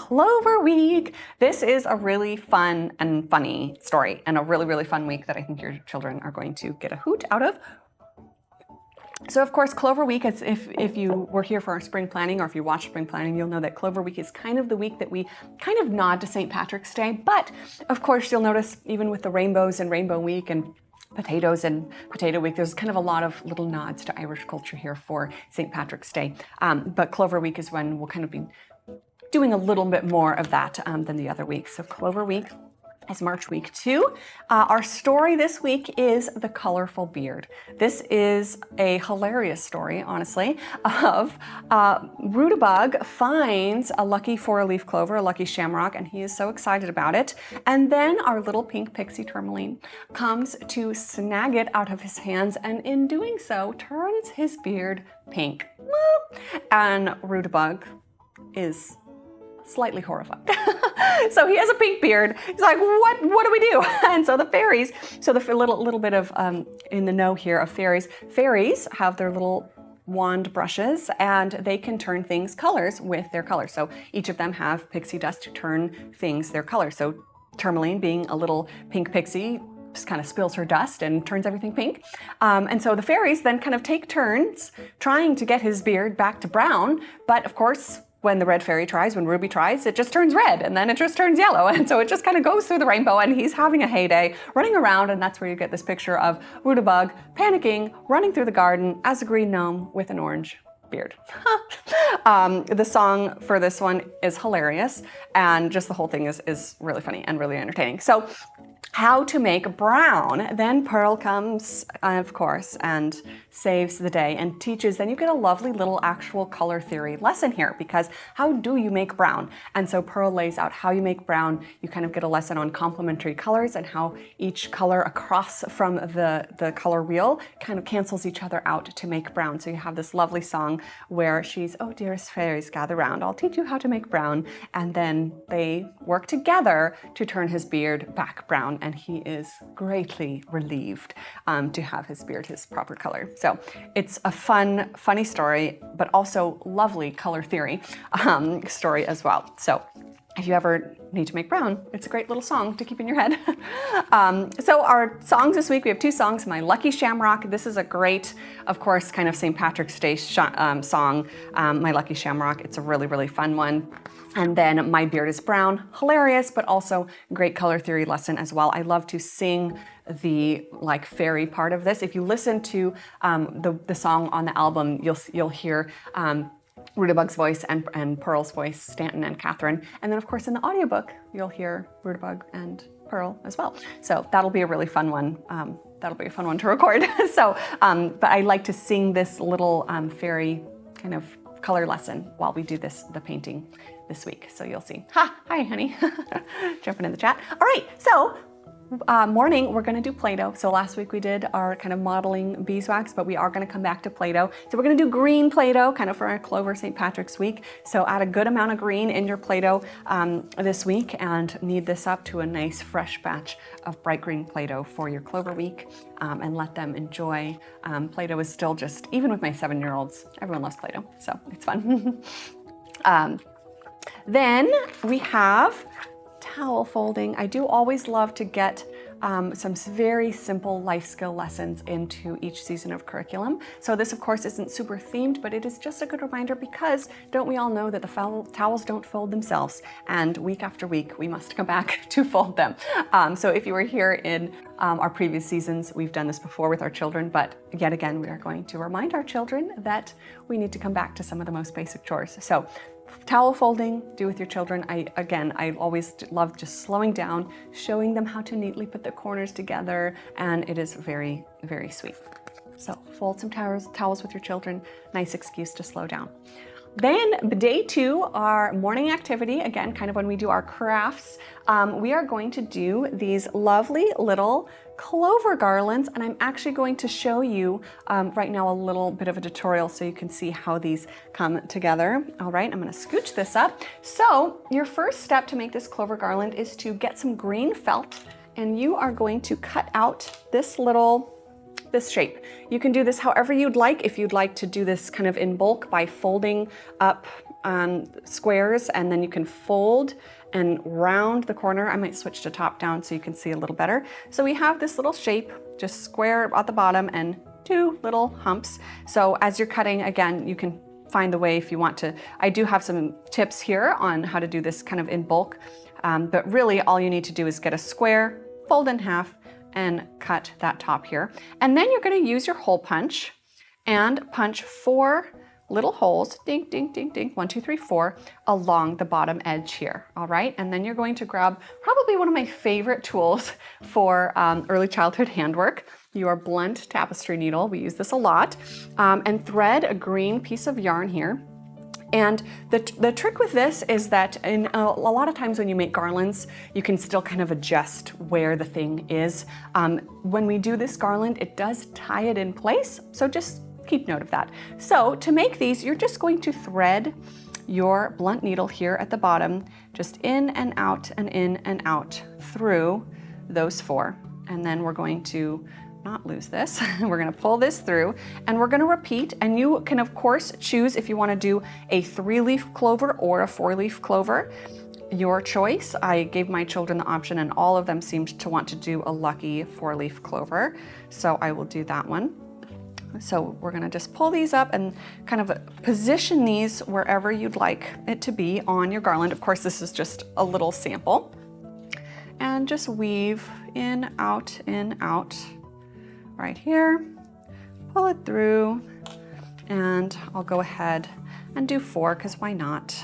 Clover Week. This is a really fun and funny story and a really, really fun week that I think your children are going to get a hoot out of. So of course, Clover Week, is if you were here for our spring planning or if you watch spring planning, you'll know that Clover Week is kind of the week that we kind of nod to St. Patrick's Day. But of course, you'll notice even with the rainbows and Rainbow Week and potatoes and Potato Week, there's kind of a lot of little nods to Irish culture here for St. Patrick's Day. But Clover Week is when we'll kind of be doing a little bit more of that than the other weeks. So Clover Week is March week 2. Our story this week is The Colorful Beard. This is a hilarious story, honestly, of Rudabug finds a lucky 4-leaf clover, a lucky shamrock, and he is so excited about it. And then our little pink pixie tourmaline comes to snag it out of his hands, and in doing so, turns his beard pink. And Rudabug is slightly horrified. So he has a pink beard. He's like, what do we do? And so the fairies, so the little bit of in the know here of fairies. Fairies have their little wand brushes and they can turn things colors with their colors. So each of them have pixie dust to turn things their color. So Tourmaline, being a little pink pixie, just kind of spills her dust and turns everything pink. And so the fairies then kind of take turns trying to get his beard back to brown. But of course, when the red fairy tries, when Ruby tries, it just turns red and then it just turns yellow. And so it just kind of goes through the rainbow and he's having a heyday running around, and that's where you get this picture of Rudabug panicking, running through the garden as a green gnome with an orange beard. The song for this one is hilarious and just the whole thing is really funny and really entertaining. So how to make brown. Then Pearl comes, of course, and saves the day and teaches. Then you get a lovely little actual color theory lesson here, because how do you make brown? And so Pearl lays out how you make brown. You kind of get a lesson on complementary colors and how each color across from the color wheel kind of cancels each other out to make brown. So you have this lovely song where she's, oh, dearest fairies, gather round. I'll teach you how to make brown. And then they work together to turn his beard back brown. And he is greatly relieved to have his beard his proper color. So it's a fun, funny story, but also lovely color theory story as well. So if you ever need to make brown, it's a great little song to keep in your head. So our songs this week, we have 2 songs. My Lucky Shamrock. This is a great, of course, kind of St. Patrick's Day song. My Lucky Shamrock. It's a really, really fun one. And then My Beard is Brown, hilarious, but also great color theory lesson as well. I love to sing the fairy part of this. If you listen to the song on the album, you'll hear Rudabug's voice and Pearl's voice, Stanton and Catherine. And then of course in the audiobook, you'll hear Rudabug and Pearl as well. So that'll be a really fun one. That'll be a fun one to record. So, but I like to sing this little fairy kind of color lesson while we do the painting this week. So you'll see. Hi, honey. Jumping in the chat. All right, so morning, we're gonna do Play-Doh. So last week we did our kind of modeling beeswax, but we are gonna come back to Play-Doh. So we're gonna do green Play-Doh, kind of for our Clover St. Patrick's week. So add a good amount of green in your Play-Doh this week and knead this up to a nice fresh batch of bright green Play-Doh for your Clover week and let them enjoy. Play-Doh is still just, even with my 7-year-olds, everyone loves Play-Doh, so it's fun. Then we have towel folding. I do always love to get some very simple life skill lessons into each season of curriculum. So this of course isn't super themed, but it is just a good reminder, because don't we all know that the towels don't fold themselves, and week after week we must come back to fold them. So if you were here in our previous seasons, we've done this before with our children, but yet again we are going to remind our children that we need to come back to some of the most basic chores. So towel folding, do with your children. I always love just slowing down, showing them how to neatly put the corners together, and it is very, very sweet. So fold some towels with your children, nice excuse to slow down. Then day 2, our morning activity, again, kind of when we do our crafts, we are going to do these lovely little Clover garlands, and I'm actually going to show you right now a little bit of a tutorial so you can see how these come together. All right, I'm gonna scooch this up. So your first step to make this Clover garland is to get some green felt, and you are going to cut out this shape. You can do this however you'd like. If you'd like to do this kind of in bulk by folding up squares, and then you can fold and round the corner. I might switch to top down so you can see a little better. So we have this little shape, just square at the bottom and 2 little humps. So as you're cutting, again, you can find the way if you want to. I do have some tips here on how to do this kind of in bulk, but really all you need to do is get a square, fold in half, and cut that top here. And then you're going to use your hole punch and punch 4 little holes, ding, ding, ding, ding, 1, 2, 3, 4, along the bottom edge here, all right? And then you're going to grab probably one of my favorite tools for early childhood handwork, your blunt tapestry needle. We use this a lot, and thread a green piece of yarn here. And the trick with this is that in a lot of times when you make garlands, you can still kind of adjust where the thing is. When we do this garland, it does tie it in place, so just keep note of that. So to make these, you're just going to thread your blunt needle here at the bottom, just in and out and in and out through those 4. And then we're going to not lose this. We're going to pull this through and we're going to repeat, and you can of course choose if you want to do a 3-leaf clover or a 4-leaf clover. Your choice. I gave my children the option and all of them seemed to want to do a lucky 4-leaf clover. So I will do that one. So we're going to just pull these up and kind of position these wherever you'd like it to be on your garland. Of course, this is just a little sample. And just weave in, out, right here. Pull it through, and I'll go ahead and do 4 because why not?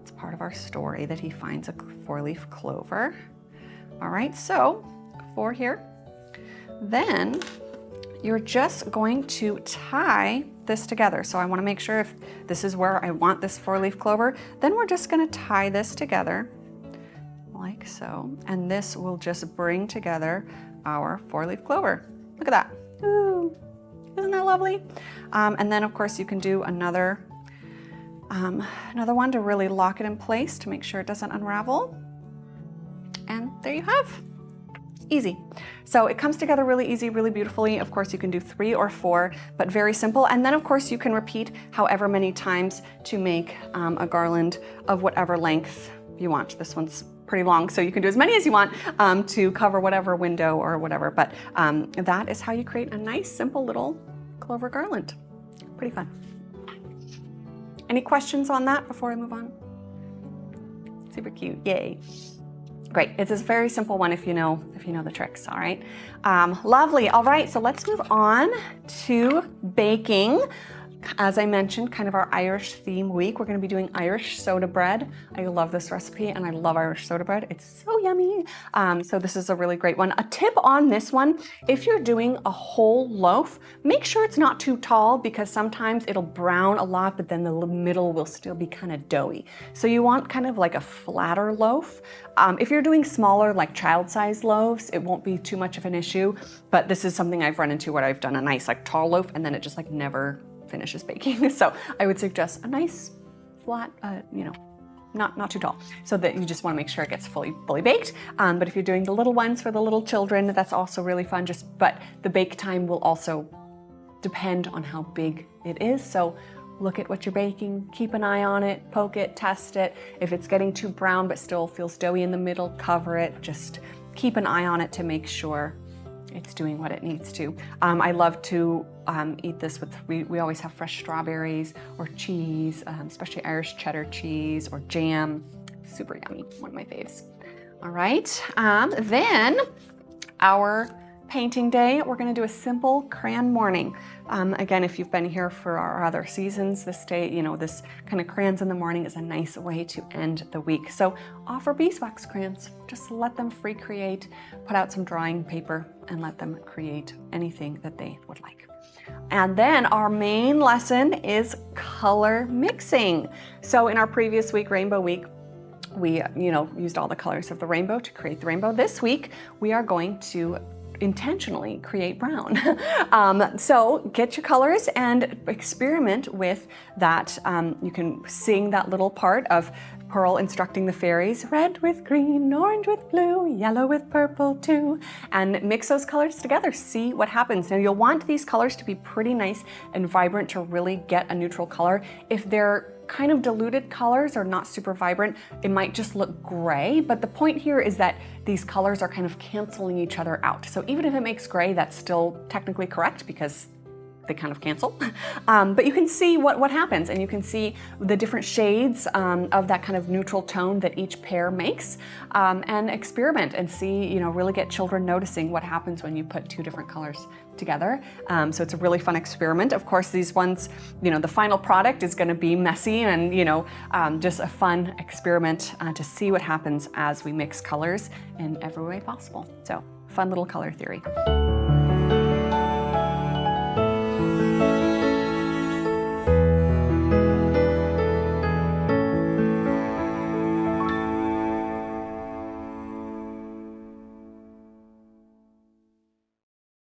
It's part of our story that he finds a 4-leaf clover. All right, so 4 here. Then you're just going to tie this together. So I want to make sure if this is where I want this 4-leaf clover, then we're just going to tie this together like so. And this will just bring together our 4-leaf clover. Look at that. Ooh, isn't that lovely? And then of course you can do another one to really lock it in place to make sure it doesn't unravel. And there you have. Easy. So it comes together really easy, really beautifully. Of course, you can do 3 or 4, but very simple. And then of course you can repeat however many times to make a garland of whatever length you want. This one's pretty long, so you can do as many as you want to cover whatever window or whatever. But that is how you create a nice, simple little clover garland. Pretty fun. Any questions on that before I move on? Super cute, yay. Great, it's a very simple one if you know the tricks, all right? Lovely, all right, so let's move on to baking. As I mentioned, kind of our Irish theme week, we're gonna be doing Irish soda bread. I love this recipe and I love Irish soda bread. It's so yummy. So this is a really great one. A tip on this one, if you're doing a whole loaf, make sure it's not too tall because sometimes it'll brown a lot, but then the middle will still be kind of doughy. So you want kind of like a flatter loaf. If you're doing smaller, like child-sized loaves, it won't be too much of an issue, but this is something I've run into where I've done a nice like tall loaf and then it just like never finishes baking. So I would suggest a nice flat, not too tall, so that you just want to make sure it gets fully baked. But if you're doing the little ones for the little children, that's also really fun. But the bake time will also depend on how big it is. So look at what you're baking, keep an eye on it, poke it, test it. If it's getting too brown but still feels doughy in the middle, cover it. Just keep an eye on it to make sure it's doing what it needs to. I love to eat this with, we always have fresh strawberries or cheese, especially Irish cheddar cheese or jam. Super yummy, one of my faves. All right, then our painting day, we're gonna do a simple crayon morning. Again, if you've been here for our other seasons, this day, this kind of crayons in the morning is a nice way to end the week. So offer beeswax crayons, just let them free create, put out some drawing paper and let them create anything that they would like. And then our main lesson is color mixing. So in our previous week, Rainbow Week, we used all the colors of the rainbow to create the rainbow. This week, we are going to intentionally create brown. So get your colors and experiment with that. You can sing that little part of Pearl instructing the fairies, red with green, orange with blue, yellow with purple too, and mix those colors together, see what happens. Now you'll want these colors to be pretty nice and vibrant to really get a neutral color. If they're kind of diluted colors or not super vibrant, it might just look gray, but the point here is that these colors are kind of canceling each other out. So even if it makes gray, that's still technically correct because they kind of cancel. But you can see what happens, and you can see the different shades of that kind of neutral tone that each pair makes, and experiment and see, really get children noticing what happens when you put two different colors together. So it's a really fun experiment. Of course, these ones, the final product is going to be messy and, just a fun experiment to see what happens as we mix colors in every way possible. So fun little color theory.